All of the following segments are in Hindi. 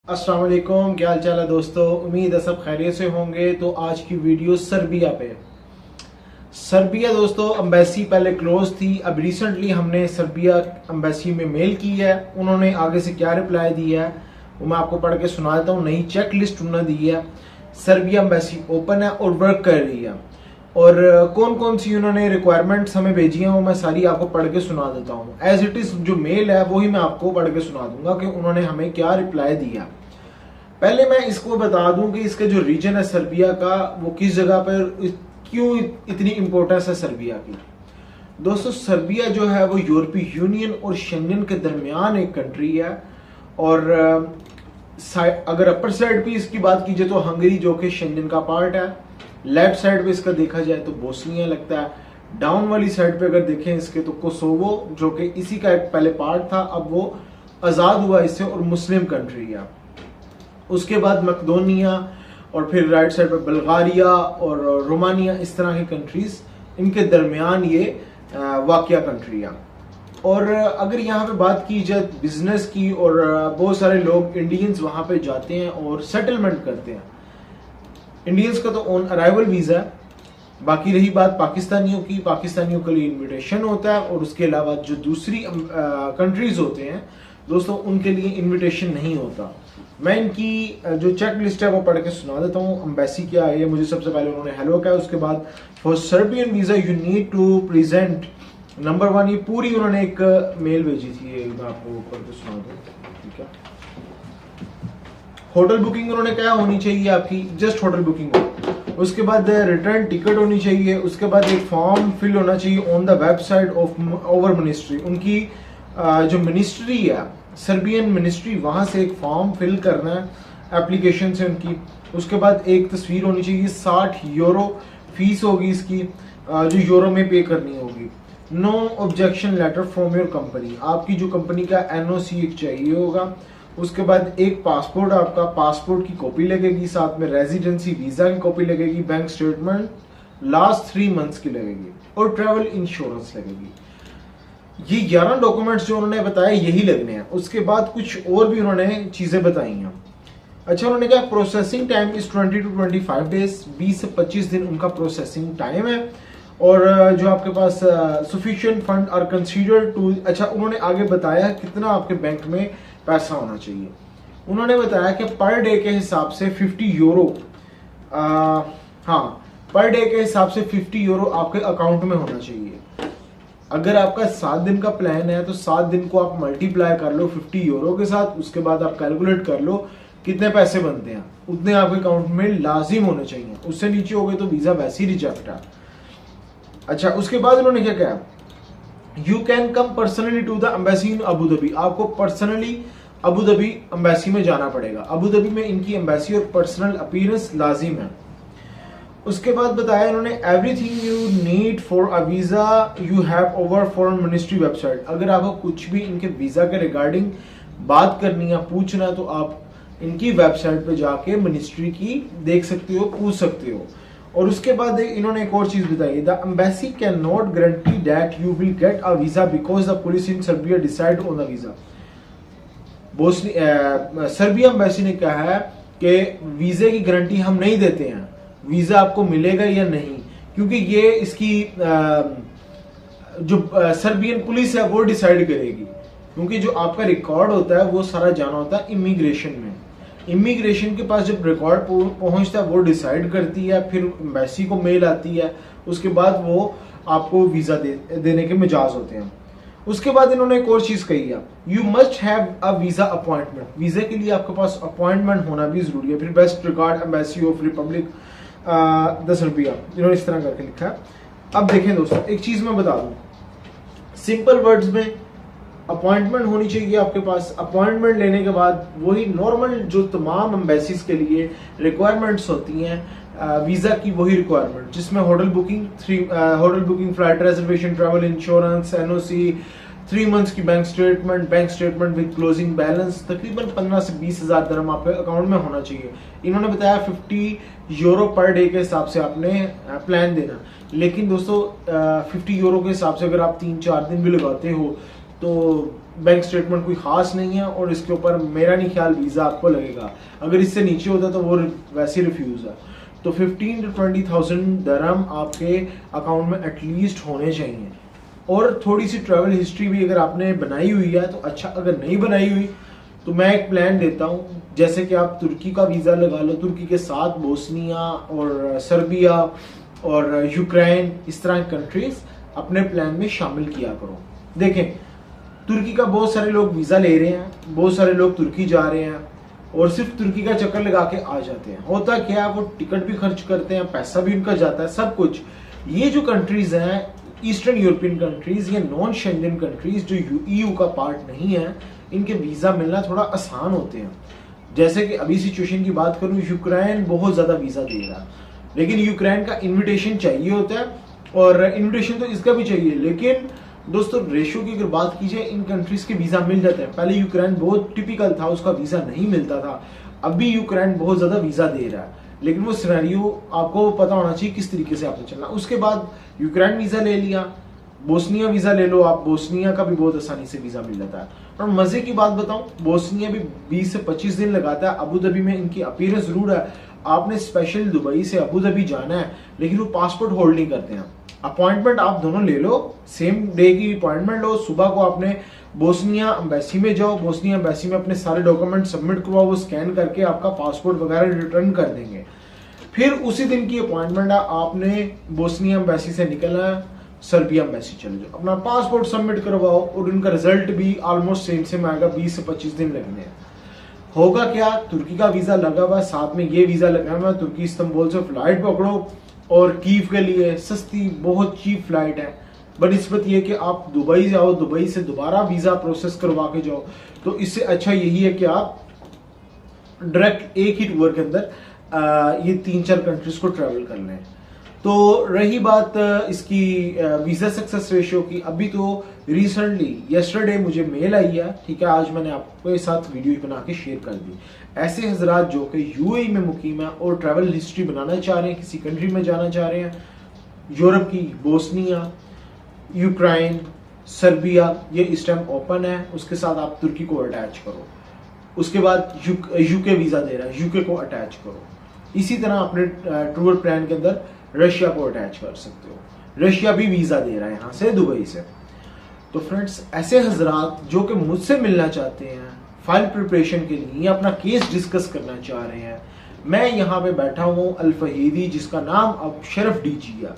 अस्सलाम वालेकुम, क्या हाल चाल है दोस्तों। उम्मीद है सब खैरियत से होंगे। तो आज की वीडियो सर्बिया पे। सर्बिया दोस्तों एम्बेसी पहले क्लोज थी, अब रिसेंटली हमने सर्बिया एम्बेसी में मेल की है। उन्होंने आगे से क्या रिप्लाई दिया है वो मैं आपको पढ़ के सुना देता हूँ। नई चेक लिस्ट उन्होंने दी है। सर्बिया एम्बेसी ओपन है और वर्क कर रही है, और कौन कौन सी उन्होंने रिक्वायरमेंट्स हमें भेजी हैं वो मैं सारी आपको पढ़ के सुना देता हूँ। एज इट इज जो मेल है वही मैं आपको पढ़ के सुना दूंगा कि उन्होंने हमें क्या रिप्लाई दिया। पहले मैं इसको बता दूं कि इसका जो रीजन है सर्बिया का वो किस जगह पर क्यों इतनी इंपॉर्टेंस है सर्बिया की। दोस्तों सर्बिया जो है वो यूरोपीय यूनियन और शेंगन के दरमियान एक कंट्री है, और अगर अपर साइड पे इसकी बात की जाए तो हंगरी जो कि शेंगन का पार्ट है। लेफ्ट साइड पे इसका देखा जाए तो बोस्निया लगता है। डाउन वाली साइड पे अगर देखें इसके तो कोसोवो जो कि इसी का एक पहले पार्ट था, अब वो आजाद हुआ इससे और मुस्लिम कंट्री है। उसके बाद मकदोनिया, और फिर राइट साइड पर बल्गारिया और रोमानिया, इस तरह की कंट्रीज इनके दरमियान ये वाकया कंट्री है। और अगर यहाँ पे बात की जाए बिजनेस की, और बहुत सारे लोग इंडियंस वहाँ पे जाते हैं और सेटलमेंट करते हैं। इंडियंस का तो ऑन अराइवल वीज़ा है। बाकी रही बात पाकिस्तानियों की, पाकिस्तानियों के लिए इनविटेशन होता है, और उसके अलावा जो दूसरी कंट्रीज होते हैं दोस्तों उनके लिए इनविटेशन नहीं होता। मैं इनकी जो चेक लिस्ट है वो पढ़ के सुना देता हूँ। एम्बेसी क्या है, मुझे सबसे पहले उन्होंने हेलो कहा, उसके बाद for Serbian visa you need to present number 1, ये पूरी उन्होंने एक मेल भेजी थी, ये मैं आपको पढ़ के सुना दूँ। ठीक है, होटल बुकिंग उन्होंने क्या होनी चाहिए आपकी, जस्ट होटल बुकिंग हो। उसके बाद रिटर्न टिकट होनी चाहिए। उसके बाद एक फॉर्म फिल होना चाहिए on the website of over ministry. उनकी जो मिनिस्ट्री है सर्बियन मिनिस्ट्री, वहां से एक फॉर्म फिल करना है एप्लीकेशन से उनकी। उसके बाद एक तस्वीर होनी चाहिए। 60 यूरो फीस होगी इसकी, जो यूरो में पे करनी होगी। No objection letter from your company, आपकी जो कंपनी का एनओसी एक चाहिए होगा। उसके बाद एक पासपोर्ट, आपका पासपोर्ट की कॉपी लगेगी, साथ में रेजिडेंसी वीजा की कॉपी लगेगी, बैंक स्टेटमेंट लास्ट 3 मंथ्स की लगेगी, और ट्रैवल इंश्योरेंस लगेगी। ये 11 डॉक्यूमेंट्स जो उन्होंने बताए यही लगने हैं। उसके बाद कुछ और भी उन्होंने चीजें बताई हैं। अच्छा, उन्होंने कहा processing time is 20 to 25 days, 20 से 25 दिन उनका प्रोसेसिंग टाइम है। और जो आपके पास sufficient fund are considered to, अच्छा उन्होंने आगे बताया कितना आपके बैंक में पैसा होना चाहिए। उन्होंने बताया कि पर डे के हिसाब से 50 यूरो, हाँ पर डे के हिसाब से 50 यूरो आपके अकाउंट में होना चाहिए। अगर आपका 7 दिन का प्लान है तो 7 दिन को आप मल्टीप्लाई कर लो 50 यूरो के साथ, उसके बाद आप कैलकुलेट कर लो कितने पैसे बनते हैं, उतने आपके अकाउंट में लाजिम होने चाहिए। उससे नीचे हो गए तो वीजा वैसे ही रिजेक्ट है। अच्छा, उसके बाद उन्होंने क्या कहा, you can come personally to the embassy in Abu Dhabi, आपको पर्सनली अबू धाबी एम्बेसी में जाना पड़ेगा। अबू धाबी में इनकी एम्बेसी और पर्सनल अपीयरेंस लाजिम है। उसके बाद बताया इन्होंने everything you need for a visa you have over foreign ministry website. अगर आपको कुछ भी इनके वीजा के रिगार्डिंग बात करनी है, पूछना है, तो आप इनकी वेबसाइट पे जाके मिनिस्ट्री की देख सकते हो, पूछ सकते हो। और उसके बाद इन्होंने एक और चीज बताई, the embassy can not guarantee that you will get a visa because the police in Serbia decide on the visa. Serbia embassy ने कहा है कि वीजे की गारंटी हम नहीं देते हैं, वीजा आपको मिलेगा या नहीं, क्योंकि ये इसकी जो सर्बियन पुलिस है वो डिसाइड करेगी। क्योंकि जो आपका रिकॉर्ड होता है वो सारा जाना होता है इमिग्रेशन में। इमिग्रेशन के पास जब रिकॉर्ड पहुंचता है वो डिसाइड करती है, फिर एम्बेसी को मेल आती है, उसके बाद वो आपको वीजा देने के मिजाज होते हैं। उसके बाद इन्होंने एक और चीज कही है, you must have a visa appointment. Visa के लिए आपके पास अपॉइंटमेंट होना भी जरूरी है। फिर best regard embassy of Republic the Serbia, इन्होंने इस तरह करके लिखा है। अब देखें दोस्तों, एक चीज मैं बता दूं सिंपल वर्ड्स में, अपॉइंटमेंट होनी चाहिए आपके पास। अपॉइंटमेंट लेने के बाद वही नॉर्मल जो तमाम एम्बेसीज के लिए रिक्वायरमेंट्स होती हैं वीजा की, वही रिक्वायरमेंट जिसमें hotel booking, flight reservation, travel insurance, NOC, 3 months की bank statement with closing balance, तकरीबन 15 से 20 हजार दरम आपके अकाउंट में होना चाहिए। इन्होंने बताया 50 यूरो पर डे के हिसाब से आपने प्लान देना। लेकिन दोस्तों 50 यूरो के हिसाब से अगर आप 3-4 दिन भी लगाते हो तो बैंक स्टेटमेंट कोई खास नहीं है और इसके ऊपर मेरा नहीं ख्याल वीज़ा आपको लगेगा। अगर इससे नीचे होता तो वो वैसे रिफ्यूज़ है। तो 15 to 20,000 दरहम आपके अकाउंट में एटलीस्ट होने चाहिए। और थोड़ी सी ट्रैवल हिस्ट्री भी अगर आपने बनाई हुई है तो अच्छा, अगर नहीं बनाई हुई तो मैं एक प्लान देता हूँ, जैसे कि आप तुर्की का वीज़ा लगा लो, तुर्की के साथ बोस्निया और सर्बिया और यूक्रेन, इस तरह की कंट्रीज अपने प्लान में शामिल किया करो। देखें, तुर्की का बहुत सारे लोग वीज़ा ले रहे हैं, बहुत सारे लोग तुर्की जा रहे हैं और सिर्फ तुर्की का चक्कर लगा के आ जाते हैं। होता क्या है, वो टिकट भी खर्च करते हैं, पैसा भी उनका जाता है, सब कुछ। ये जो कंट्रीज हैं, ईस्टर्न यूरोपियन कंट्रीज या नॉन शेंजन कंट्रीज जो ईयू का पार्ट नहीं है, इनके वीज़ा मिलना थोड़ा आसान होते हैं। जैसे कि अभी सिचुएशन की बात करूं, यूक्रेन बहुत ज़्यादा वीज़ा दे रहा है, लेकिन यूक्रेन का इन्विटेशन चाहिए होता है और इन्विटेशन तो इसका भी चाहिए। लेकिन दोस्तों, रेशो की अगर बात की जाए, इन कंट्रीज के वीज़ा मिल जाते हैं। पहले यूक्रेन बहुत टिपिकल था, उसका वीज़ा नहीं मिलता था। अभी यूक्रेन बहुत ज़्यादा वीज़ा दे रहा है, लेकिन वो सिनेरियो आपको पता होना चाहिए किस तरीके से आपने चलना। उसके बाद यूक्रेन वीज़ा ले लिया, बोस्निया वीज़ा ले लो आप, बोस्निया का भी बहुत आसानी से वीज़ा मिल जाता है। और मज़े की बात बताऊं, बोस्निया भी 20 से 25 दिन लगाता है। अबू धाबी में इनकी अपीयरेंस जरूर है, आपने स्पेशल दुबई से अबू धाबी जाना है, लेकिन वो पासपोर्ट होल्ड नहीं करते हैं। अपॉइंटमेंट आप दोनों ले लो, सेम डे की अपॉइंटमेंट लो। सुबह को आपने बोस्निया एम्बेसी में जाओ, बोस्निया एम्बेसी में अपने सारे डॉक्यूमेंट सबमिट करवाओ, वो स्कैन करके आपका पासपोर्ट वगैरह रिटर्न कर देंगे। फिर उसी दिन की अपॉइंटमेंट है, आपने बोस्निया एम्बेसी से निकलना है, सर्बिया एम्बेसी चले जाओ, अपना पासपोर्ट सबमिट करवाओ और उनका रिजल्ट भी ऑलमोस्ट सेम आएगा। 20 से 25 दिन लगने हैं। होगा क्या, तुर्की का वीजा लगा हुआ है, साथ में ये वीजा लगा हुआ है, तुर्की इस्तांबुल से फ्लाइट पकड़ो और कीव के लिए सस्ती बहुत चीप फ्लाइट है। बनिस्बत ये कि आप दुबई जाओ, दुबई से दोबारा वीजा प्रोसेस करवा के जाओ, तो इससे अच्छा यही है कि आप डायरेक्ट एक ही टूर के अंदर ये 3-4 कंट्रीज को ट्रेवल कर लें। तो रही बात इसकी वीजा सक्सेस रेशियो की, अभी तो रिसेंटली यस्टरडे मुझे मेल आई है, ठीक है, आज मैंने आपके साथ वीडियो बना के शेयर कर दी। ऐसे हजरात जो कि यूएई में मुकीम है और ट्रैवल हिस्ट्री बनाना चाह रहे हैं, किसी कंट्री में जाना चाह रहे हैं, यूरोप की, बोस्निया, यूक्रेन, सर्बिया, ये इस टाइम ओपन है। उसके साथ आप तुर्की को अटैच करो, उसके बाद यूके वीजा दे रहा है, यूके को अटैच करो। इसी तरह अपने टूर प्लान के अंदर रशिया को अटैच कर सकते हो, रशिया भी वीजा दे रहा है यहाँ से, दुबई से। तो फ्रेंड्स, ऐसे हजरात जो कि मुझसे मिलना चाहते हैं फाइल प्रिपरेशन के लिए या अपना केस डिस्कस करना चाह रहे हैं, मैं यहाँ पे बैठा हूँ अल फहीदी, जिसका नाम अब शरफ डीजी है।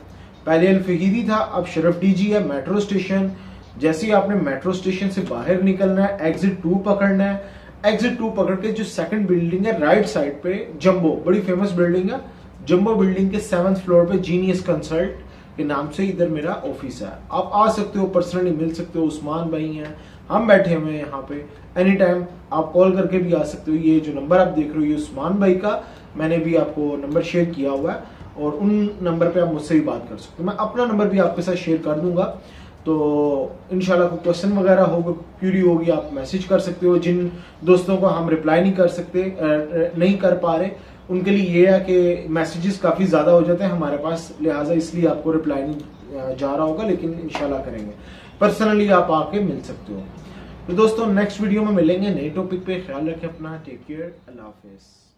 पहले अल फहीदी था, अब शरफ डीजी है। मेट्रो स्टेशन, जैसे ही आपने मेट्रो स्टेशन से बाहर निकलना है, एग्जिट 2 पकड़ना है। एग्जिट 2 पकड़ के जो सेकंड बिल्डिंग है राइट साइड पे, जंबो, बड़ी फेमस बिल्डिंग है, जंबो बिल्डिंग के 7th फ्लोर पे जीनियस कंसल्ट के नाम से इधर मेरा ऑफिस है। आप आ सकते हो, पर्सनली मिल सकते हो। उस्मान भाई हैं, हम बैठे हुए हैं यहाँ पे, एनी टाइम आप कॉल करके भी आ सकते हो। ये जो नंबर आप देख रहे हो, ये उस्मान भाई का, मैंने भी आपको नंबर शेयर किया हुआ है और उन नंबर पे आप मुझसे भी बात कर सकते हो। मैं अपना नंबर भी आपके साथ शेयर कर दूंगा, तो इंशाल्लाह कोई क्वेश्चन वगैरह होगा, क्यूरी होगी, आप मैसेज कर सकते हो। जिन दोस्तों को हम रिप्लाई नहीं कर सकते, नहीं कर पा रहे, उनके लिए ये है कि मैसेजेस काफ़ी ज़्यादा हो जाते हैं हमारे पास, लिहाजा इसलिए आपको रिप्लाई नहीं जा रहा होगा, लेकिन इंशाल्लाह करेंगे। पर्सनली आप आके मिल सकते हो। तो दोस्तों, नेक्स्ट वीडियो में मिलेंगे नए टॉपिक पे। ख्याल रखें अपना, टेक केयर, अल्लाह हाफिज़।